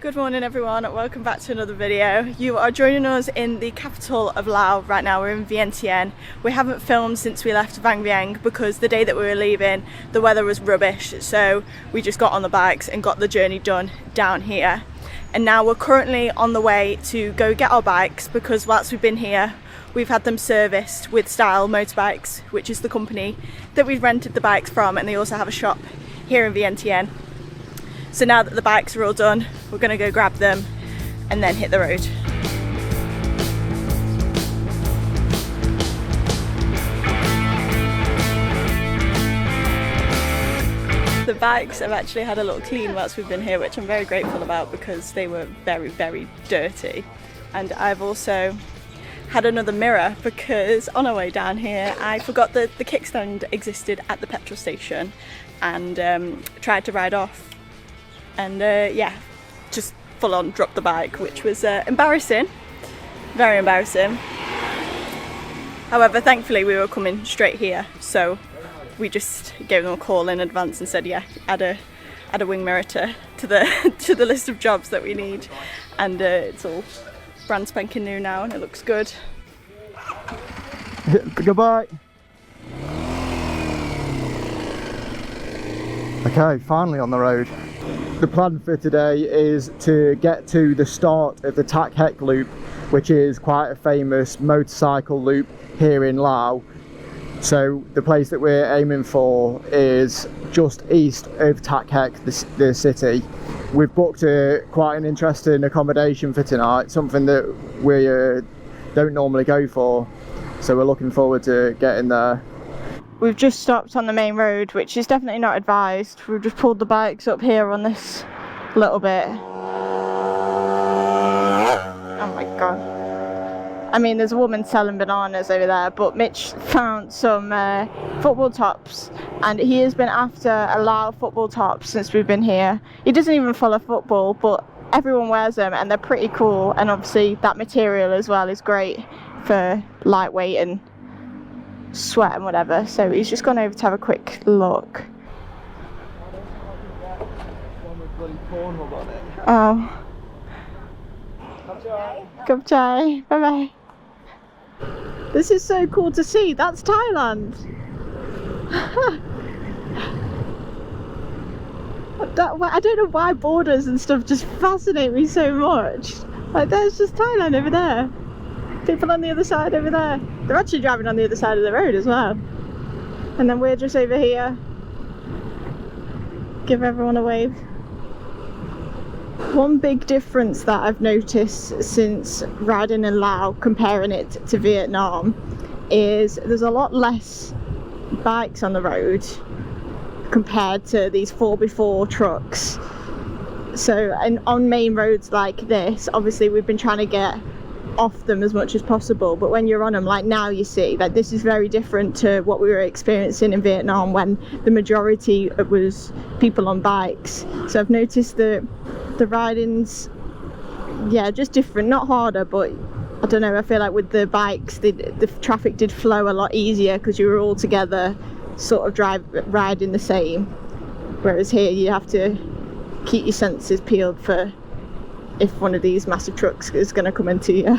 Good morning everyone, welcome back to another video. You are joining us in the capital of Laos right now. We're in Vientiane. We haven't filmed since we left Vang Vieng because the day that we were leaving the weather was rubbish, so we just got on the bikes and got the journey done down here. And now we're currently on the way to go get our bikes because whilst we've been here we've had them serviced with Style Motorbikes, which is the company that we've rented the bikes from, and they also have a shop here in Vientiane. So now that the bikes are all done, we're going to go grab them and then hit the road. The bikes have actually had a little clean whilst we've been here, which I'm very grateful about because they were very, very dirty. And I've also had another mirror because on our way down here I forgot that the kickstand existed at the petrol station and tried to ride off. And yeah, just full on dropped the bike, which was embarrassing, very embarrassing. However, thankfully we were coming straight here, so we just gave them a call in advance and said, yeah, add a wing mirror to the list of jobs that we need, and it's all brand spanking new now and it looks good. Goodbye. Okay, finally on the road. The plan for today is to get to the start of the Tak Hek loop, which is quite a famous motorcycle loop here in Laos. So the place that we're aiming for is just east of Tak Hek, the city. We've booked quite an interesting accommodation for tonight, something that we don't normally go for. So we're looking forward to getting there. We've just stopped on the main road, which is definitely not advised. We've just pulled the bikes up here on this little bit. Oh my god. I mean, there's a woman selling bananas over there, but Mitch found some football tops, and he has been after a lot of football tops since we've been here. He doesn't even follow football, but everyone wears them and they're pretty cool, and obviously that material as well is great for lightweight and sweat and whatever, so he's just gone over to have a quick look. Oh. Come chai. Bye bye. This is so cool to see. That's Thailand. I don't know why borders and stuff just fascinate me so much. Like, there's just Thailand over there. People on the other side over there. They're actually driving on the other side of the road as well. And then we're just over here. Give everyone a wave. One big difference that I've noticed since riding in Laos, comparing it to Vietnam, is there's a lot less bikes on the road compared to these 4x4 trucks. So, and on main roads like this, obviously we've been trying to get off them as much as possible, but when you're on them, like now, you see that this is very different to what we were experiencing in Vietnam when the majority was people on bikes. So I've noticed that the riding's, yeah, just different, not harder, but I don't know, I feel like with the bikes the traffic did flow a lot easier because you were all together sort of riding the same, whereas here you have to keep your senses peeled for if one of these massive trucks is going to come into you.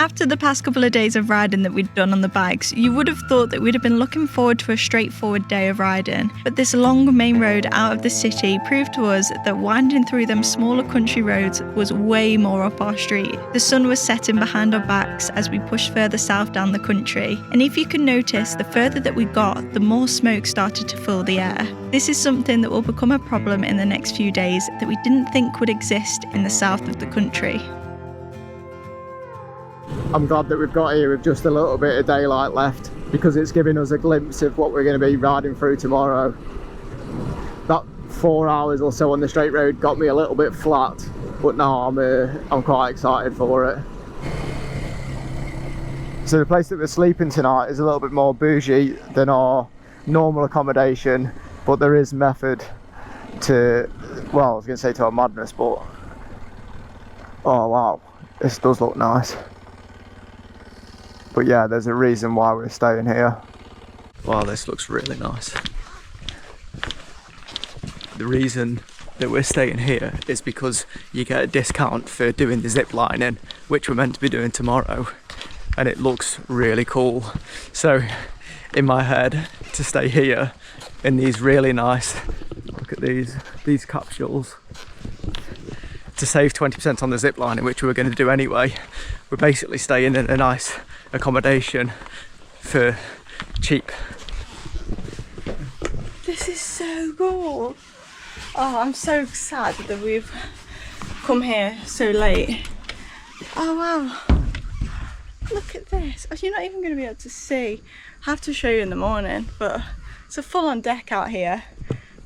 After the past couple of days of riding that we'd done on the bikes, you would have thought that we'd have been looking forward to a straightforward day of riding. But this long main road out of the city proved to us that winding through them smaller country roads was way more up our street. The sun was setting behind our backs as we pushed further south down the country. And if you can notice, the further that we got, the more smoke started to fill the air. This is something that will become a problem in the next few days that we didn't think would exist in the south of the country. I'm glad that we've got here with just a little bit of daylight left because it's giving us a glimpse of what we're going to be riding through tomorrow. That 4 hours or so on the straight road got me a little bit flat, but now I'm quite excited for it. So the place that we're sleeping tonight is a little bit more bougie than our normal accommodation, but there is method to, well, I was going to say to our madness, but oh wow, this does look nice. But yeah, there's a reason why we're staying here. Wow, this looks really nice. The reason that we're staying here is because you get a discount for doing the zip lining, which we're meant to be doing tomorrow, and it looks really cool. So in my head, to stay here in these really nice, look at these capsules, to save 20% on the zip lining, which we were going to do anyway, we're basically staying in a nice accommodation for cheap. This is so cool. Oh, I'm so sad that we've come here so late. Oh wow, look at this. Oh, you're not even going to be able to see. I have to show you in the morning, but it's a full-on deck out here.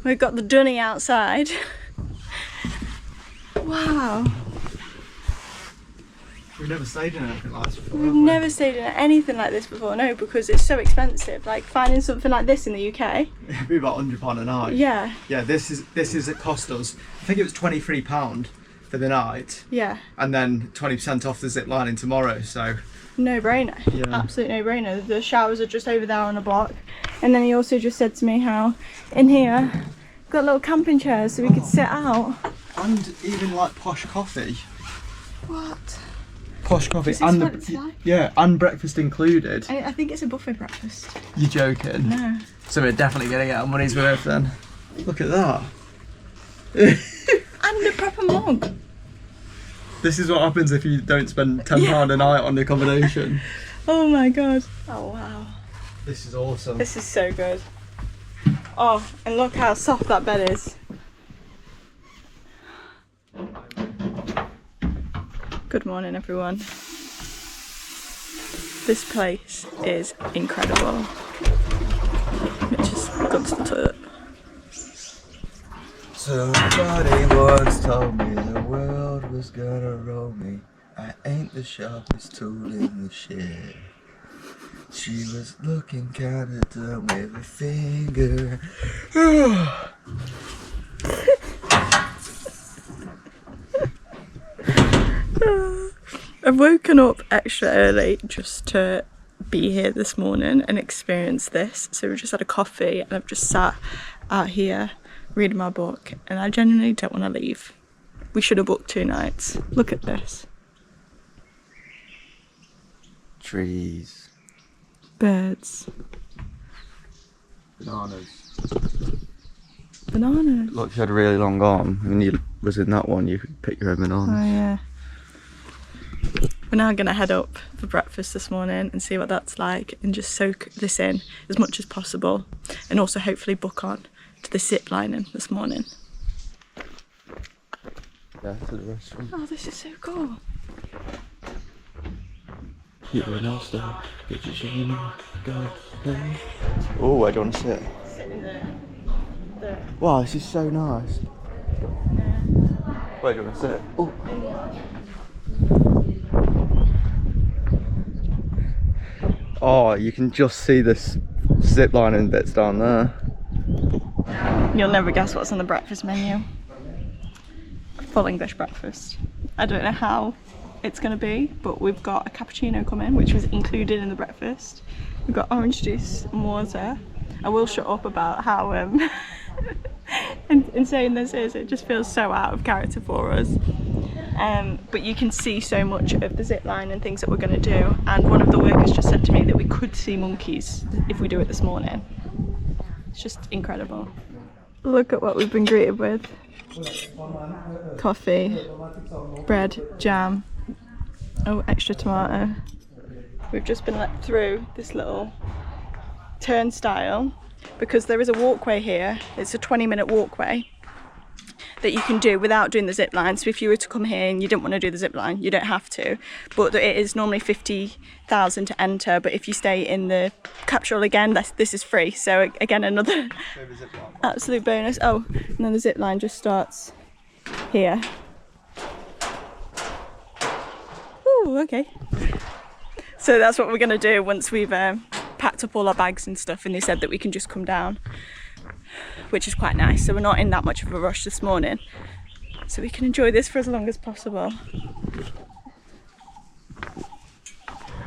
We've got the dunny outside. Wow. We've never stayed in anything like this before. We've never stayed in anything like this before, no, because it's so expensive. Like finding something like this in the UK. It'd be about £100 a night. Yeah. Yeah, this is it cost us, I think it was £23 for the night. Yeah. And then 20% off the zip lining tomorrow, so. No brainer. Yeah. Absolute no brainer. The showers are just over there on the block. And then he also just said to me how in here got little camping chairs so we could sit out. And even like posh coffee. What? Posh coffee Is this and what it's like? yeah, and breakfast included. I think it's a buffet breakfast. You're joking? No. So we're definitely gonna get our money's worth then. Look at that. And a proper mug. This is what happens if you don't spend £10 a night on the accommodation. Oh my god. Oh wow. This is awesome. This is so good. Oh, and look how soft that bed is. Good morning, everyone. This place is incredible. It just got to the toilet. Somebody once told me the world was gonna roll me. I ain't the sharpest tool in the shed. She was looking kinda dumb with a finger. I've woken up extra early just to be here this morning and experience this. So we just had a coffee and I've just sat out here reading my book and I genuinely don't want to leave. We should have booked 2 nights. Look at this. Trees. Birds. Bananas. Bananas. Look, she had a really long arm. When you was in that one, you could pick your own bananas. Oh yeah. We're now going to head up for breakfast this morning and see what that's like and just soak this in as much as possible and also hopefully book on to the zip lining this morning. Yeah, to the restaurant. Oh, this is so cool. Everyone else there. Get your shame. Go. Oh, where do you want to sit? Sit in the Wow, this is so nice. Where do you want to sit? Oh. Oh, you can just see this zip lining bits down there. You'll never guess what's on the breakfast menu. Full English breakfast. I don't know how it's going to be, but we've got a cappuccino coming, which was included in the breakfast. We've got orange juice and water. I will shut up about how insane this is. It just feels so out of character for us. But you can see so much of the zip line and things that we're going to do, and one of the workers just said to me that we could see monkeys if we do it this morning. It's just incredible. Look at what we've been greeted with. Coffee, bread, jam, oh, extra tomato. We've just been let through this little turnstile because there is a walkway here. It's a 20-minute walkway that you can do without doing the zip line. So if you were to come here and you didn't want to do the zip line, you don't have to. But it is normally 50,000 to enter. But if you stay in the capsule again, this is free. So again, another absolute bonus. Oh, and then the zip line just starts here. Ooh, okay. So that's what we're gonna do once we've packed up all our bags and stuff, and they said that we can just come down, which is quite nice. So we're not in that much of a rush this morning, so we can enjoy this for as long as possible.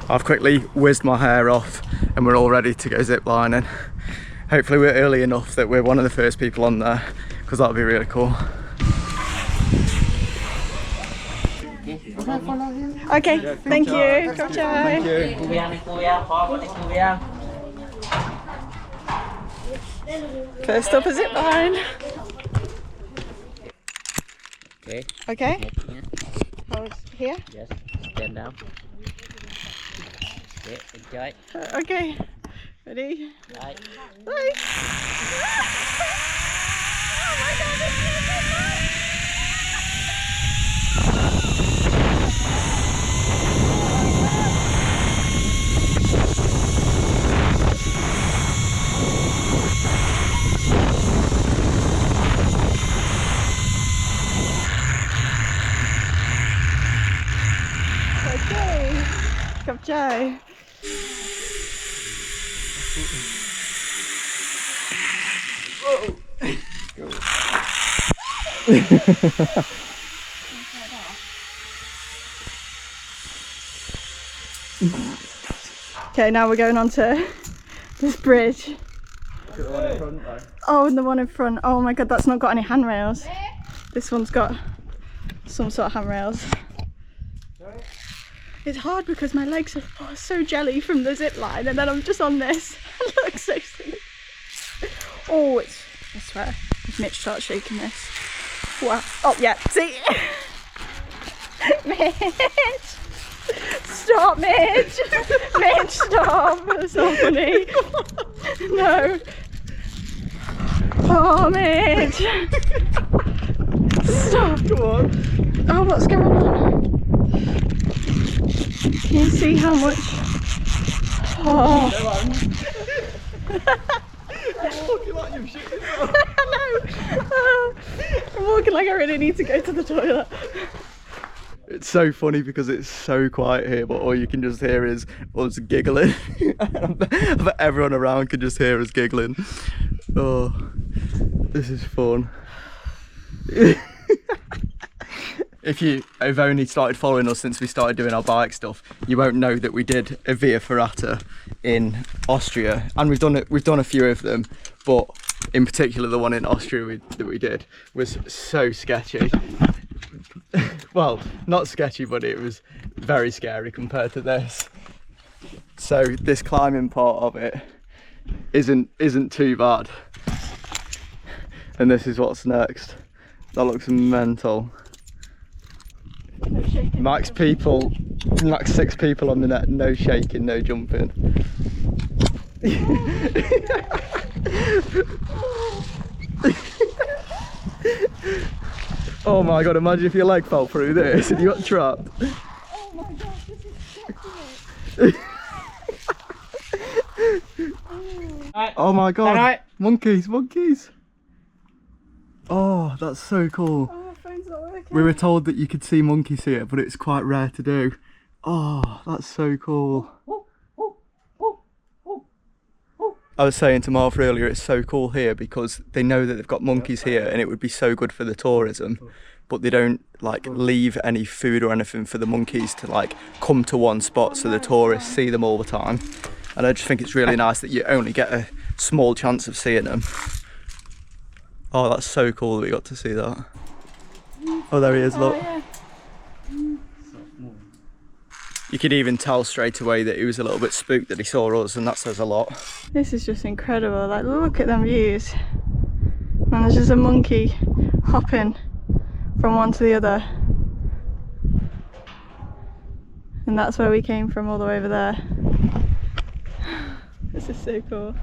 I've quickly whizzed my hair off and we're all ready to go zip lining. Hopefully we're early enough that we're one of the first people on there, because that'll be really cool. Okay, thank you. Gotcha. First up a zip line. Okay. Okay. Oh, here? Yes. Stand down. Okay. Enjoy. Okay. Ready? Right. Bye. Oh my god, this is so fun. Okay. Gotcha. Okay, now we're going on to this bridge. Oh, and the one in front. Oh my god, that's not got any handrails. This one's got some sort of handrails. It's hard because my legs are so jelly from the zip line, and then I'm just on this. I look so silly. Oh, I swear, if Mitch starts shaking this. Wow. Oh yeah, see? Mitch! Stop, Mitch! Mitch, stop! That's so funny. No. Oh, Mitch! Stop! Come on. Oh, what's going on? Can you see how much? Oh. Looking like you've shit yourself. I know. Oh. I'm walking like I really need to go to the toilet. It's so funny because it's so quiet here, but all you can just hear is us giggling. But everyone around can just hear us giggling. Oh, this is fun. If you've only started following us since we started doing our bike stuff, you won't know that we did a Via Ferrata in Austria, and we've done a few of them, but in particular the one in Austria that we did was so sketchy. Well, not sketchy, but it was very scary compared to this. So this climbing part of it isn't too bad. And this is what's next. That looks mental. Max 6 people on the net, no shaking, no jumping. Oh my god, imagine if your leg fell through this and you got trapped. Oh my gosh, this is sketchy. Oh my god, Alright. monkeys. Oh, that's so cool. Oh, my phone's not working. We were told that you could see monkeys here, but it's quite rare to do. Oh, that's so cool. I was saying to Marv earlier, it's so cool here because they know that they've got monkeys here and it would be so good for the tourism, but they don't like leave any food or anything for the monkeys to like come to one spot so the tourists see them all the time. And I just think it's really nice that you only get a small chance of seeing them. Oh, that's so cool that we got to see that. Oh, there he is, look. Yeah. You could even tell straight away that he was a little bit spooked that he saw us, and that says a lot. This is just incredible. Like, look at them views. And there's just a monkey hopping from one to the other. And that's where we came from, all the way over there. This is so cool.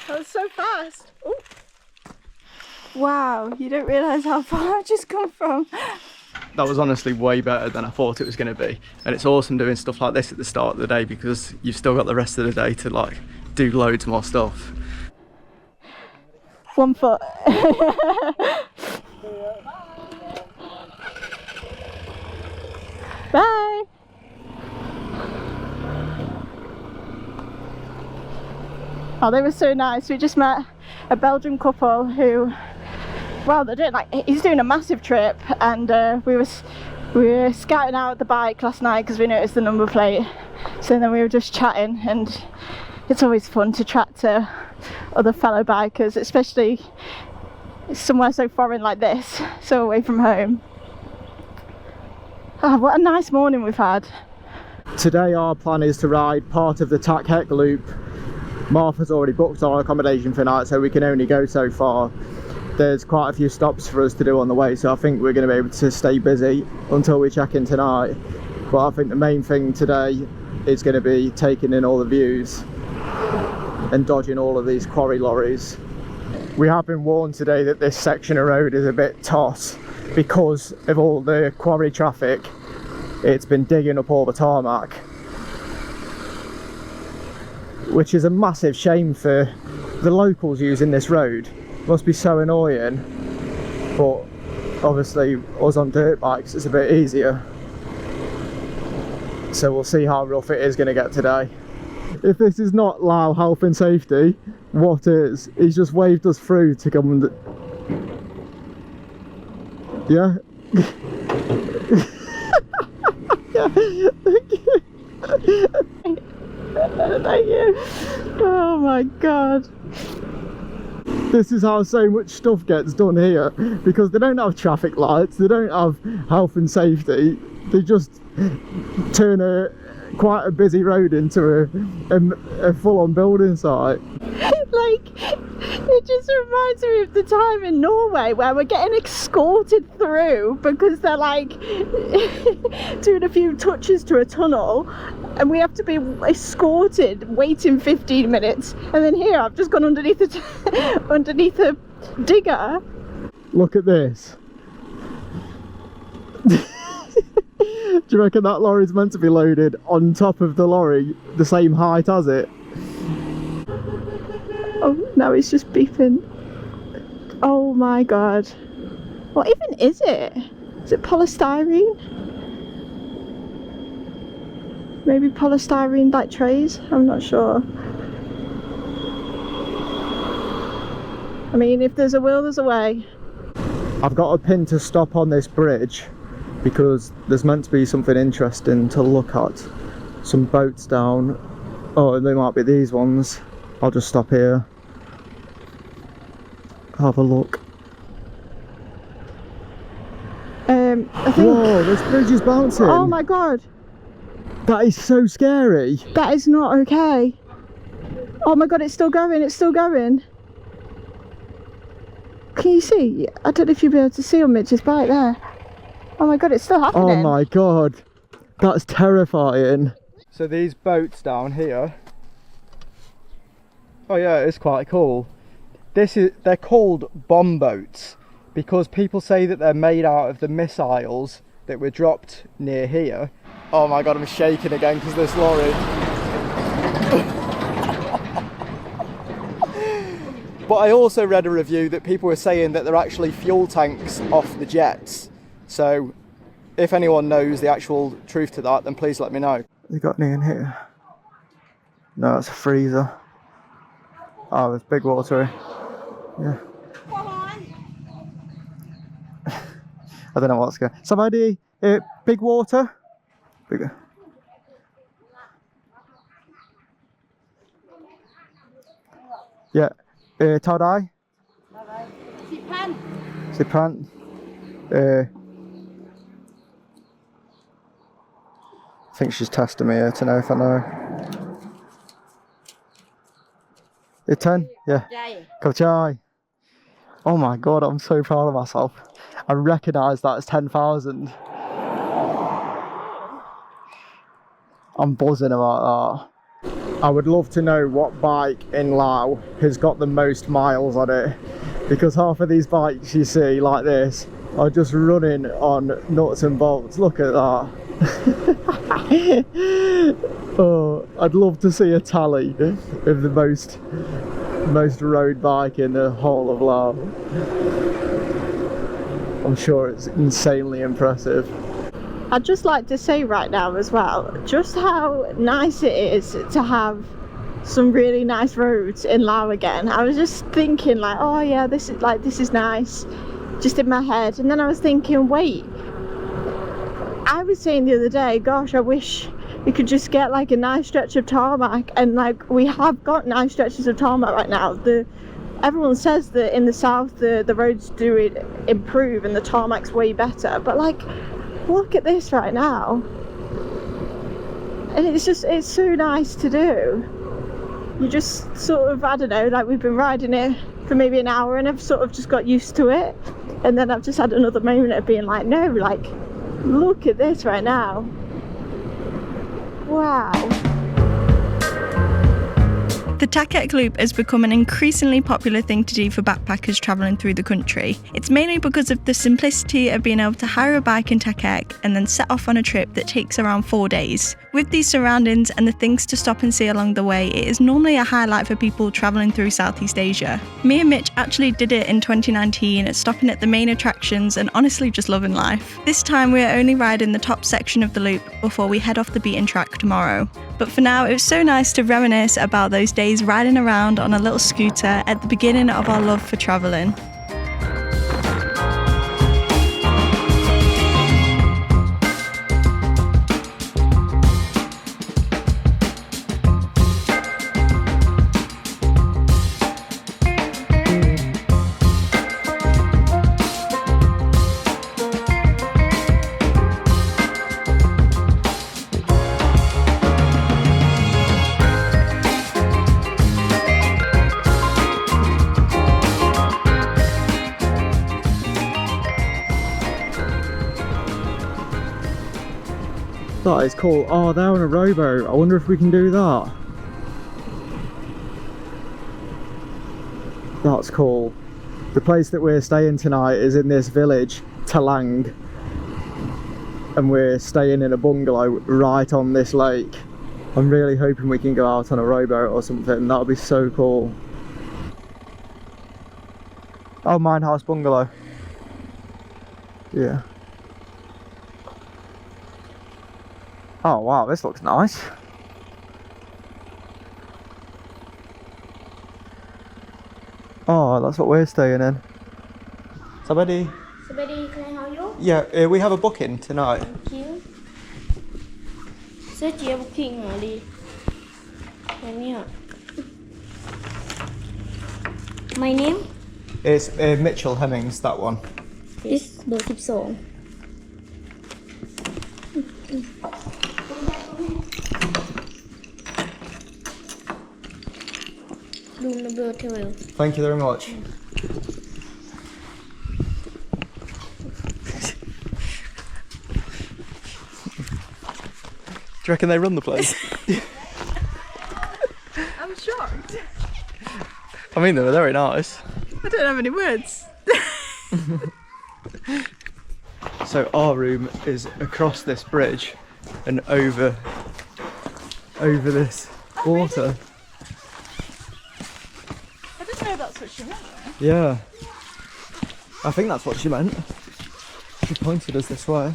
That was so fast. Ooh. Wow, you don't realise how far I've just come from. That was honestly way better than I thought it was going to be, and it's awesome doing stuff like this at the start of the day because you've still got the rest of the day to like do loads more stuff. 1 foot. Bye. Oh, they were so nice. We just met a Belgian couple who, well, they're doing he's doing a massive trip, and we were We were scouting out the bike last night because we noticed the number plate, so then we were just chatting, and it's always fun to chat to other fellow bikers, especially somewhere so foreign like this, so away from home. Oh, what a nice morning we've had. Today our plan is to ride part of the Tack Heck Loop. Martha's already booked our accommodation for night, so we can only go so far. There's quite a few stops for us to do on the way, so I think we're going to be able to stay busy until we check in tonight. But I think the main thing today is going to be taking in all the views and dodging all of these quarry lorries. We have been warned today that this section of road is a bit toss because of all the quarry traffic. It's been digging up all the tarmac, which is a massive shame for the locals using this road. Must be so annoying, but obviously us on dirt bikes it's a bit easier, so we'll see how rough it is going to get today. If this is not Lao health and safety, what is? He's just waved us through to come and... yeah. Thank you. Oh my god. This is how so much stuff gets done here, because they don't have traffic lights, they don't have health and safety, they just turn quite a busy road into a full-on building site. Like, it just reminds me of the time in Norway where we're getting escorted through because they're like doing a few touches to a tunnel, and we have to be escorted, waiting 15 minutes. And then here I've just gone underneath underneath a digger. Look at this. Do you reckon that lorry's meant to be loaded on top of the lorry the same height as it? Oh, now it's just beeping. Oh my god. What even is it? Is it polystyrene? Maybe polystyrene like trays? I'm not sure. I mean, if there's a will, there's a way. I've got a pin to stop on this bridge because there's meant to be something interesting to look at. Some boats down. Oh, they might be these ones. I'll just stop here. Have a look. I think... Whoa, this bridge is bouncing. Oh my god. That is so scary. That is not okay. Oh my god, it's still going, it's still going. Can you see? I don't know if you'll be able to see on Mitch's bike there. Oh my god, it's still happening. Oh my god. That's terrifying. So these boats down here. Oh yeah, it's quite cool. They're called bomb boats because people say that they're made out of the missiles that were dropped near here. Oh my god, I'm shaking again because this lorry. But I also read a review that people were saying that they're actually fuel tanks off the jets. So if anyone knows the actual truth to that, then please let me know. You got any in here? No, it's a freezer. Oh, there's big water. Yeah. I don't know what's going. Somebody, big water. Bigger. Yeah. Todai. Sipan. I think she's testing me here to know if I know. 10? Yeah. Kavchai. Oh my god, I'm so proud of myself. I recognise that as 10,000. I'm buzzing about that. I would love to know what bike in Laos has got the most miles on it, because half of these bikes you see like this are just running on nuts and bolts. Look at that. Oh, I'd love to see a tally of the most road bike in the whole of Laos. I'm sure it's insanely impressive. I'd just like to say right now as well, just how nice it is to have some really nice roads in Laos again. I was just thinking like, oh yeah, this is nice, just in my head, and then I was thinking, wait, I was saying the other day, gosh, I wish we could just get like a nice stretch of tarmac, and like we have got nice stretches of tarmac right now. Everyone says that in the south the roads do improve and the tarmac's way better, but like look at this right now, and it's so nice to do. You just sort of, I don't know, like we've been riding it for maybe an hour and I've sort of just got used to it, and then I've just had another moment of being like, no, like look at this right now. Wow. The Packtalk Loop has become an increasingly popular thing to do for backpackers travelling through the country. It's mainly because of the simplicity of being able to hire a bike in Packtalk and then set off on a trip that takes around 4 days. With these surroundings and the things to stop and see along the way, it is normally a highlight for people travelling through Southeast Asia. Me and Mitch actually did it in 2019, stopping at the main attractions and honestly just loving life. This time we are only riding the top section of the loop before we head off the beaten track tomorrow. But for now, it was so nice to reminisce about those days riding around on a little scooter at the beginning of our love for travelling. That is cool. Oh, they're on a rowboat. I wonder if we can do that. That's cool. The place that we're staying tonight is in this village, Talang. And we're staying in a bungalow right on this lake. I'm really hoping we can go out on a rowboat or something. That would be so cool. Oh, Mine House Bungalow. Yeah. Oh wow, this looks nice. Oh, that's what we're staying in. Sabadi. Sabadi, can I help you? Yeah, we have a booking tonight. Thank you. Sir, chị booking hả đi? My name It's Mitchell Hemmings, that one. is 12. Room number 12. Thank you very much. Do you reckon they run the place? I'm shocked. I mean, they were very nice. I don't have any words. So our room is across this bridge and over this water. I didn't know that's what she meant. Yeah, I think that's what she meant. She pointed us this way.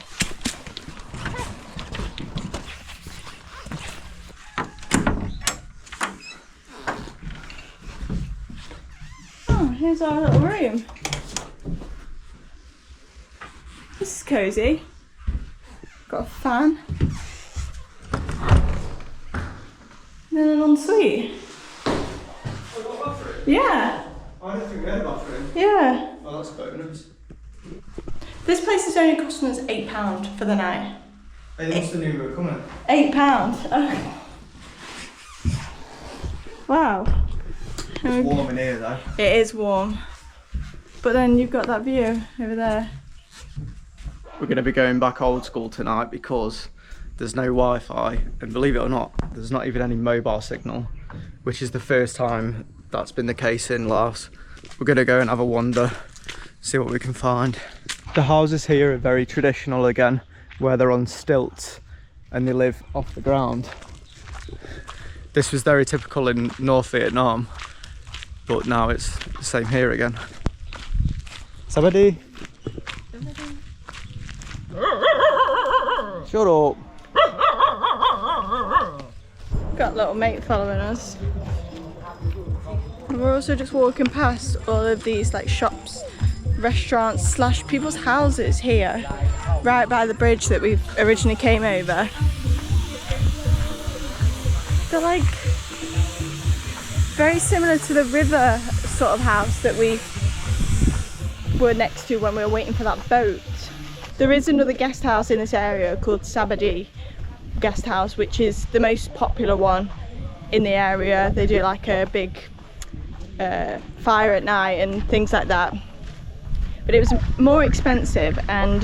Oh, here's our little room. This is cosy. Got a fan. And then an ensuite. Yeah. I don't think we had a bathroom. Yeah. Oh, that's a bonus. This place is only costing us £8 for the night. Hey, they must have knew we were coming. £8. Oh. Wow. It's warm in here though. It is warm. But then you've got that view over there. We're going to be going back old school tonight because there's no Wi-Fi, and believe it or not, there's not even any mobile signal, which is the first time that's been the case in Laos. We're going to go and have a wander, see what we can find. The houses here are very traditional again, where they're on stilts and they live off the ground. This was very typical in North Vietnam, but now it's the same here again. Sabadi. Shut up. Got a little mate following us. And we're also just walking past all of these like shops, restaurants / people's houses here. right by the bridge that we originally came over. They're like very similar to the river sort of house that we were next to when we were waiting for that boat. There is another guest house in this area called Sabadi Guest House, which is the most popular one in the area. They do like a big fire at night and things like that. But it was more expensive, and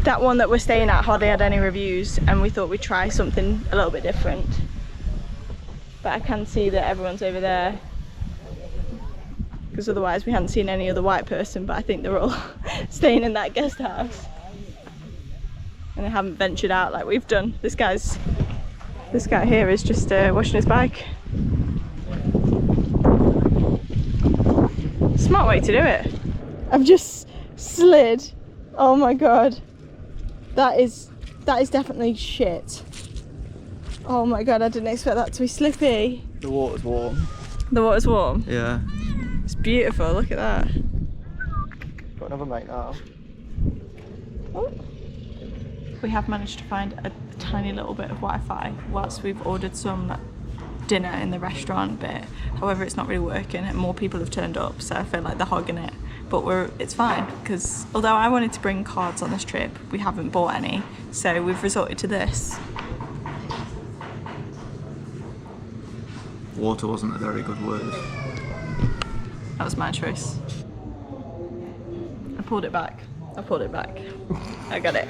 that one that we're staying at hardly had any reviews, and we thought we'd try something a little bit different. But I can see that everyone's over there, because otherwise we hadn't seen any other white person, but I think they're all staying in that guest house. And they haven't ventured out like we've done. This guy here is just washing his bike. Smart way to do it. I've just slid. Oh my god. That is definitely shit. Oh my god, I didn't expect that to be slippy. The water's warm. The water's warm? Yeah. It's beautiful, look at that. Got another mate now. Oh. We have managed to find a tiny little bit of Wi-Fi whilst we've ordered some dinner in the restaurant bit. However, it's not really working and more people have turned up, so I feel like they're hogging it. But it's fine, because although I wanted to bring cards on this trip, we haven't bought any, so we've resorted to this. Water wasn't a very good word. That was my choice. I pulled it back. I got it.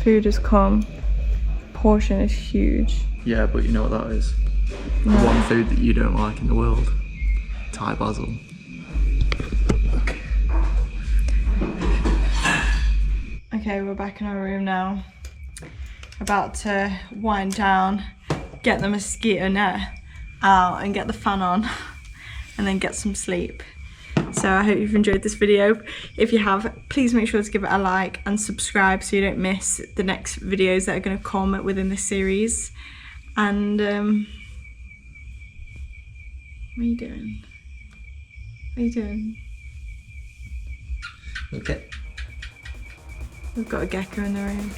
Food has come. Portion is huge. Yeah, but you know what that is? No. The one food that you don't like in the world. Thai basil. Okay, we're back in our room now. About to wind down, get the mosquito net out and get the fan on and then get some sleep. So I hope you've enjoyed this video. If you have, please make sure to give it a like and subscribe so you don't miss the next videos that are going to come within this series. And what are you doing? What are you doing? Okay. We've got a gecko in the room.